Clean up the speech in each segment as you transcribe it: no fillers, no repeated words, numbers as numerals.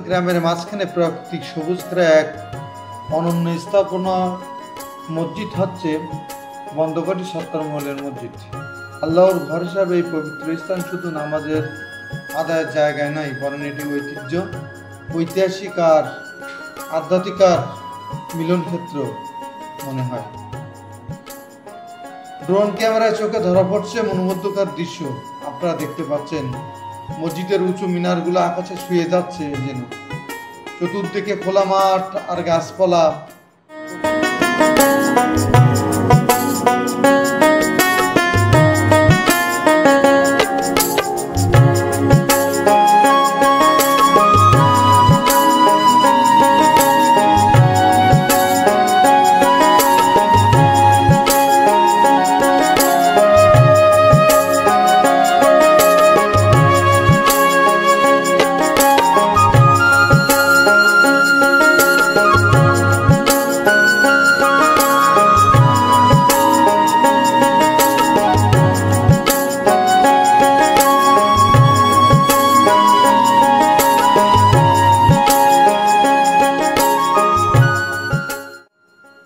গ্রামের মাঝখানে প্রাকৃতিক সবুজ ঘেরা এক অনন্য স্থাপনা মসজিদ হচ্ছে বন্দকাটি সত্তর মহলের মসজিদ। আল্লাহর ঘর হিসাবে এই পবিত্র স্থান শুধু নামাজের আদায়ের জায়গায় নয়, বরং এটি ঐতিহ্য, ঐতিহাসিক আর আধ্যাত্মিক মিলন ক্ষেত্র মনে হয়। ড্রোন ক্যামেরায় চোখে ধরা পড়ছে মনোমুগ্ধকর দৃশ্য। আপনারা দেখতে পাচ্ছেন মসজিদের উঁচু মিনারগুলো আকাশে শুয়ে যাচ্ছে যেন। চতুর্দিকে খোলা মাঠ আর গাছপালা।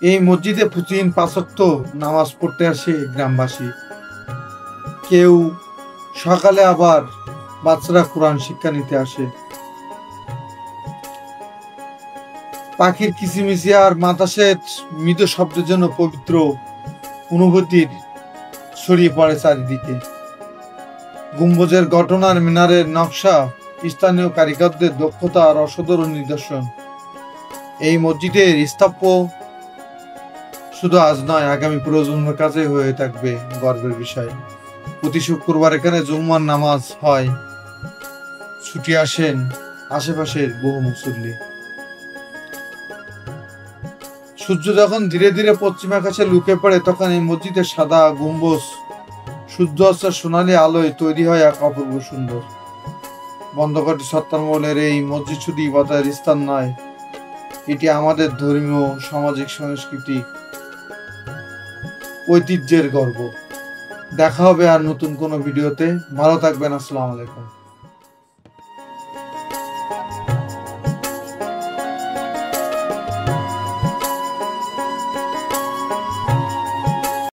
এই মসজিদে প্রতিদিন ৫ ওয়াক্ত নামাজ পড়তে আসে গ্রামবাসী। কেউ সকালে, আবার বাচ্চারা কোরআন শিক্ষা নিতে আসে। পাখির কিচিমিচি আর বাতাসের মৃদু শব্দের জন্য পবিত্র অনুভূতির ছড়িয়ে পড়ে চারিদিকে। গম্বুজের গঠনার মিনারের নকশা স্থানীয় কারিগরদের দক্ষতা আর অসাধারণ নিদর্শন। এই মসজিদের স্থাপত্য শুধু আজ নয়, আগামী প্রজন্মের কাছে হয়ে থাকবে গর্বের বিষয়। প্রতি শুক্রবার এখানে জুম্মার নামাজ হয়, ছুটি আসেন আশেপাশের বহু মুসল্লি। সূর্য যখন ধীরে ধীরে পশ্চিম আকাশে লুকে পড়ে, তখন এই মসজিদের সাদা গম্বুজ সূর্য অস্তের সোনালী আলোয় তৈরি হয় এক অপূর্ব সুন্দর। বন্দকাটি সত্তর মহলের এই মসজিদ শুধু ইবাদতের স্থান নয়, এটি আমাদের ধর্মীয়, সামাজিক, সাংস্কৃতিক ঐতিহ্যের গর্ব। দেখা হবে আর নতুন কোনো ভিডিওতে। ভালো থাকবেন। আসসালামু আলাইকুম।